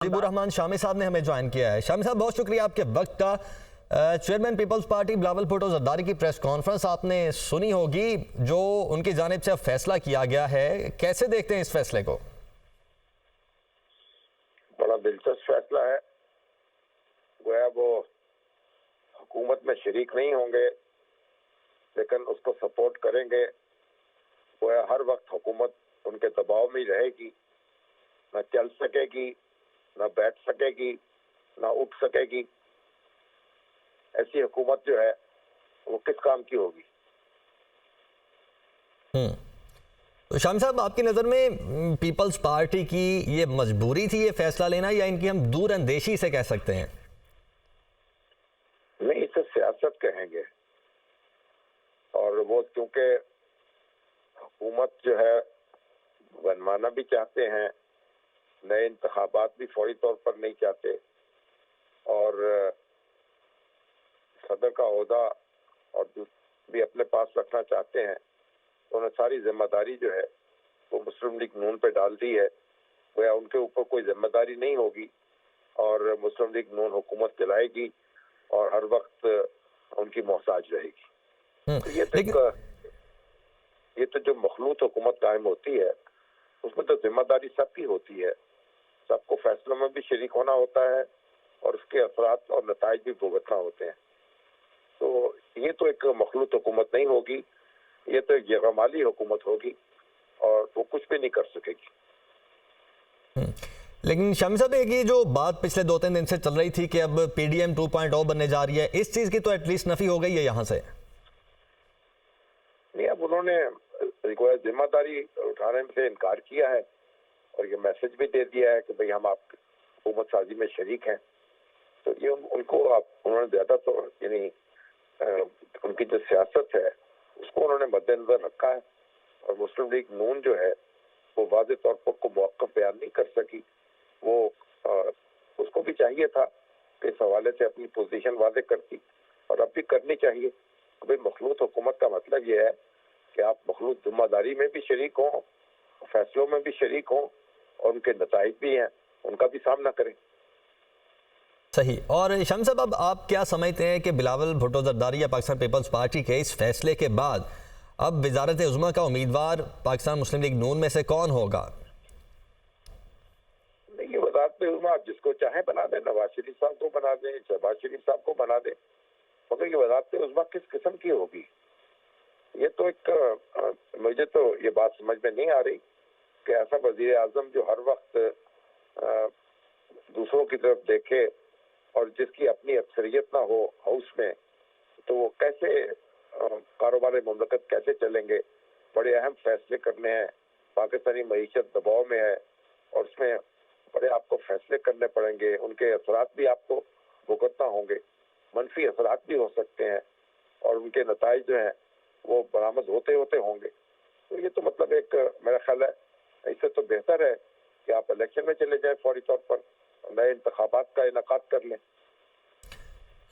मुजीबुर रहमान शामी साहब ने हमें ज्वाइन किया है। शामी साहब, बहुत शुक्रिया आपके वक्त का। चेयरमैन पीपल्स पार्टी बिलावल भुट्टो जरदारी की प्रेस कॉन्फ्रेंस आपने सुनी होगी, जो उनकी जानिब से अब फैसला किया गया है, कैसे देखते हैं इस फैसले को? बड़ा दिलचस्प फैसला है। गोया वो हुकूमत में शरीक नहीं होंगे लेकिन उसको सपोर्ट करेंगे। गोया हर वक्त हुकूमत उनके दबाव में ही रहेगी, न चल सकेगी, न बैठ सकेगी, न उठ सकेगी। ऐसी हुकूमत जो है वो किस काम की होगी? तो शामी साहब, आपकी नज़र में पीपल्स पार्टी की ये मजबूरी थी ये फैसला लेना, या इनकी हम दूर अंदेशी से कह सकते हैं? नहीं, इसे सियासत कहेंगे। और वो क्योंकि हुकूमत जो है बनवाना भी चाहते हैं, नए इंतखाबात भी फौरी तौर पर नहीं चाहते, और सदर का ओहदा और भी अपने पास रखना चाहते हैं, तो उन्हें सारी जिम्मेदारी जो है वो मुस्लिम लीग नून पे डाल दी है। वह उनके ऊपर कोई जिम्मेदारी नहीं होगी और मुस्लिम लीग नून हुकूमत चलाएगी और हर वक्त उनकी मोहताज रहेगी। तो ये तो जो मखलूत हुकूमत कायम होती है उसमें तो जिम्मेदारी सबकी होती है, सबको फैसलों में भी शरीक होना होता है और उसके असरात और नताइज भी भुगतना होते हैं। तो ये तो एक मखलूत हुकूमत नहीं होगी, ये तो एक जगमाली हुकूमत होगी और वो कुछ भी नहीं कर सकेगी। लेकिन शामी साहब, एक ये जो बात पिछले 2-3 दिन से चल रही थी कि अब पीडीएम 2.0 बनने जा रही है, इस चीज की तो एटलीस्ट नफी हो गई है यहाँ से। नहीं, अब उन्होंने जिम्मेदारी उठाने से इनकार किया है और ये मैसेज भी दे दिया है कि भाई हम आप हुकूमत साजी में शरीक हैं। तो ये उनको उन्होंने ज्यादा तो यानी उनकी जो सियासत है उसको उन्होंने मद्देनजर रखा है और मुस्लिम लीग नून जो है वो वाज़ेह तौर पर को मौक़िफ़ बयान नहीं कर सकी। वो उसको भी चाहिए था कि इस हवाले से अपनी पोजीशन वाज़ेह करती और अब भी करनी चाहिए। भाई मखलूत हुकूमत का मतलब ये है कि आप मखलूत जिम्मेदारी में भी शरीक हों, फैसलों में भी शरीक हों और उनके नताइज भी हैं, उनका भी सामना करें। सही। और शामी साहब, अब आप क्या समझते हैं कि बिलावल भुट्टो जरदारी या पाकिस्तान पीपल्स पार्टी के इस फैसले के बाद अब वजारत उज़्मा का उम्मीदवार पाकिस्तान मुस्लिम लीग नून में से कौन होगा? नहीं, ये वजारत उज़्मा आप जिसको चाहे बना दें, नवाज शरीफ साहब को बना दें, शहबाज शरीफ साहब को बना दें, मगर ये वजारत उज़्मा किस किस्म की होगी? ये तो एक मुझे तो ये बात समझ में नहीं आ रही कि ऐसा वजीर आजम जो हर वक्त दूसरों की तरफ देखे और जिसकी अपनी अक्सरियत ना हो हाउस में, तो वो कैसे कारोबार मुमलकत कैसे चलेंगे? बड़े अहम फैसले करने हैं, पाकिस्तानी मईशत दबाव में है और उसमें बड़े आपको फैसले करने पड़ेंगे, उनके असरात भी आपको भुगतना होंगे, मनफी असरात भी हो सकते हैं और उनके नताइज जो हैं वो बरामद होते होते होंगे। तो ये तो मतलब एक मेरा ख्याल है इससे तो बेहतर है कि आप इलेक्शन में चले जाए, फौरी तौर पर नए इंतखाबात का इनेकाद कर लें।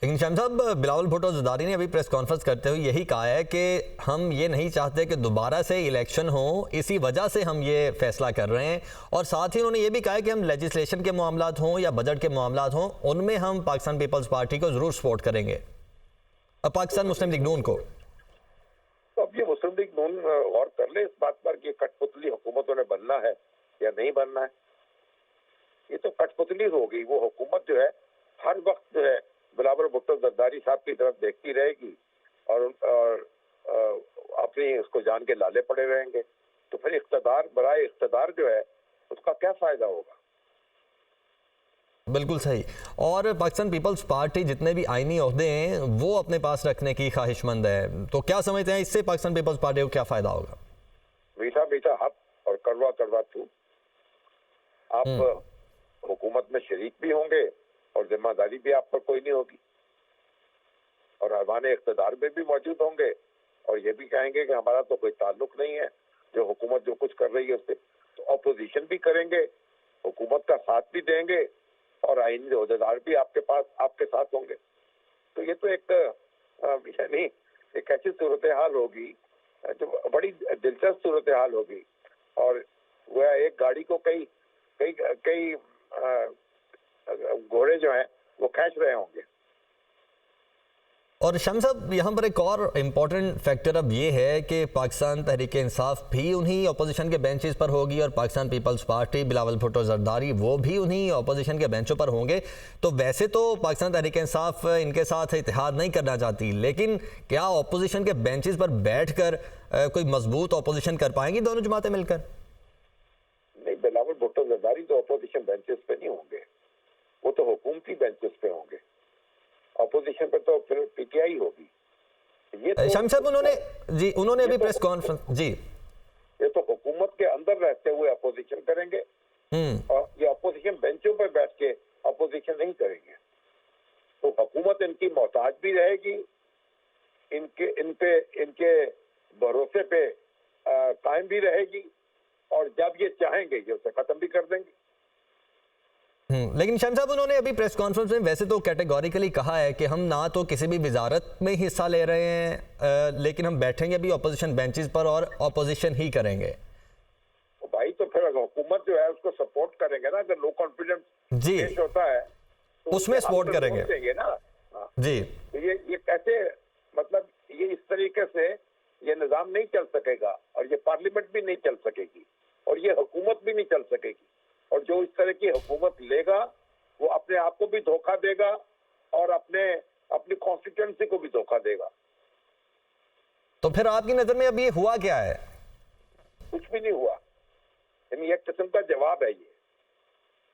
लेकिन शामी साहब, बिलावल भुट्टो जरदारी ने अभी प्रेस कॉन्फ्रेंस करते हुए यही कहा है कि हम ये नहीं चाहते कि दोबारा से इलेक्शन हो, इसी वजह से हम ये फैसला कर रहे हैं। और साथ ही उन्होंने ये भी कहा है कि हम लेजिस्लेशन के मामलात हों या बजट के मामलात हों, उनमें हम पाकिस्तान पीपल्स पार्टी को जरूर सपोर्ट करेंगे, और पाकिस्तान मुस्लिम लीग नून को। तो अब ये मुस्लिम लीग नून गौर कर ले इस बात पर कि कठपुतली हुकूमत उन्हें बनना है या नहीं बनना है। ये तो कठपुतली होगी। वो हुकूमत जो है हर वक्त जो है बिलावल भुट्टो जरदारी साहब की तरफ देखती रहेगी और अपनी उसको जान के लाले पड़े रहेंगे। तो फिर इख्तदार बराए इख्तदार जो है उसका क्या फायदा होगा? बिल्कुल सही। और पाकिस्तान पीपल्स पार्टी जितने भी आईनी ओहदे हैं वो अपने पास रखने की ख्वाहिशमंद है, तो क्या समझते हैं इससे पाकिस्तान पीपल्स पार्टी को क्या फायदा होगा? मीठा मीठा हक और कड़वा कड़वा थूक। आप हुकूमत में शरीक भी होंगे और जिम्मेदारी भी आप पर कोई नहीं होगी और अरबान इख्तदार में भी मौजूद होंगे और ये भी कहेंगे कि हमारा तो कोई ताल्लुक नहीं है जो हुकूमत जो कुछ कर रही है उससे। तो अपोजिशन भी करेंगे, हुकूमत का साथ भी देंगे और आईनी ओहदेदार भी आपके पास आपके साथ होंगे। तो ये तो एक यानी एक ऐसी सूरत हाल होगी जो बड़ी दिलचस्प सूरत हाल होगी। और वह एक गाड़ी को कई कई कई घोड़े जो हैं वो खींच रहे होंगे। और शाम साहब, यहाँ पर एक और इम्पॉर्टेंट फैक्टर अब ये है कि पाकिस्तान तहरीक इंसाफ भी उन्हीं अपोजिशन के बेंचेस पर होगी और पाकिस्तान पीपल्स पार्टी बिलावल भुट्टो जरदारी वो भी उन्हीं अपोजिशन के बेंचों पर होंगे। तो वैसे तो पाकिस्तान तहरीक इंसाफ इनके साथ इत्तेहाद नहीं करना चाहती, लेकिन क्या अपोजिशन के बेंचेस पर बैठकर कोई मजबूत अपोजिशन कर पाएंगी दोनों जमातें मिलकर? नहीं, बिलावल भुट्टो जरदारी तो अपोजिशन बेंचेस पे नहीं होंगे, वो तो हुकूमती बेंचेस पे होंगे। अपोजिशन पे तो फिर पीटीआई होगी। ये तो शाम साहब उन्होंने अभी प्रेस कॉन्फ्रेंस जी ये तो हुकूमत के अंदर रहते हुए अपोजिशन करेंगे और ये अपोजिशन बेंचों पर बैठ के अपोजिशन नहीं करेंगे। तो हुकूमत इनकी मोहताज भी रहेगी, इनके भरोसे पे कायम भी रहेगी और जब ये चाहेंगे ये उसे खत्म भी कर देंगे। लेकिन शाम साहब, उन्होंने अभी प्रेस कॉन्फ्रेंस में वैसे तो कैटेगोरिकली कहा है कि हम ना तो किसी भी वजारत में हिस्सा ले रहे हैं, लेकिन हम बैठेंगे भी अपोजिशन बेंचेस पर और अपोजिशन ही करेंगे। तो भाई तो फिर हुकूमत जो है उसको सपोर्ट करेंगे ना, अगर लो कॉन्फिडेंस पेश होता है तो उसमें सपोर्ट करेंगे ना। जी, ये कैसे, मतलब ये इस तरीके से ये निजाम नहीं चल सकेगा और ये पार्लियामेंट भी नहीं चल सकेगी और ये हुकूमत भी नहीं चल सकेगी। और जो इस तरह की हुकूमत लेगा वो अपने आप को भी धोखा देगा और अपनी कॉन्स्टिट्यूएंसी को भी धोखा देगा। तो फिर आपकी नजर में अब ये हुआ क्या है? कुछ भी नहीं हुआ, यानी एक किस्म का जवाब है ये।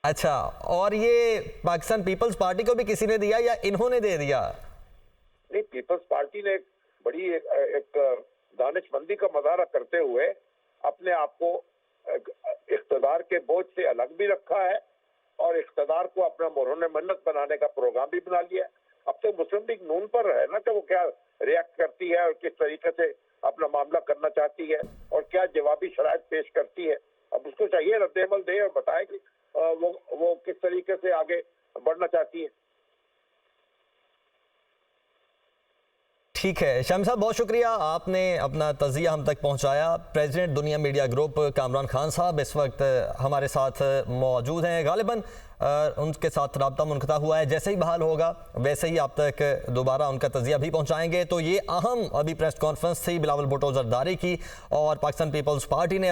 अच्छा, और ये पाकिस्तान पीपल्स पार्टी को भी किसी ने दिया या इन्होंने दे दिया? नहीं, पीपल्स पार्टी ने बड़ी एक दानिशमंदी का मुजाहरा करते हुए अपने आप को इख्तिदार के बोझ से अलग भी रखा है और इख्तिदार को अपना मोहर मन्नत बनाने का प्रोग्राम भी बना लिया है। अब तो मुस्लिम लीग नून पर है ना कि वो क्या रिएक्ट करती है और किस तरीके से अपना मामला करना चाहती है और क्या जवाबी शराइत पेश करती है। अब उसको चाहिए रद्द-ए-अमल दे और बताए कि वो किस तरीके से आगे बढ़ना चाहती है। ठीक है शाम साहब, बहुत शुक्रिया, आपने अपना तज़िया हम तक पहुंचाया। प्रेसिडेंट दुनिया मीडिया ग्रुप कामरान खान साहब इस वक्त हमारे साथ मौजूद हैं। गालिबन उनके साथ रब्ता मुनक़ता हुआ है, जैसे ही बहाल होगा वैसे ही आप तक दोबारा उनका तज़िया भी पहुंचाएंगे। तो ये अहम अभी प्रेस कॉन्फ्रेंस थी बिलावल भुट्टो जरदारी की और पाकिस्तान पीपल्स पार्टी ने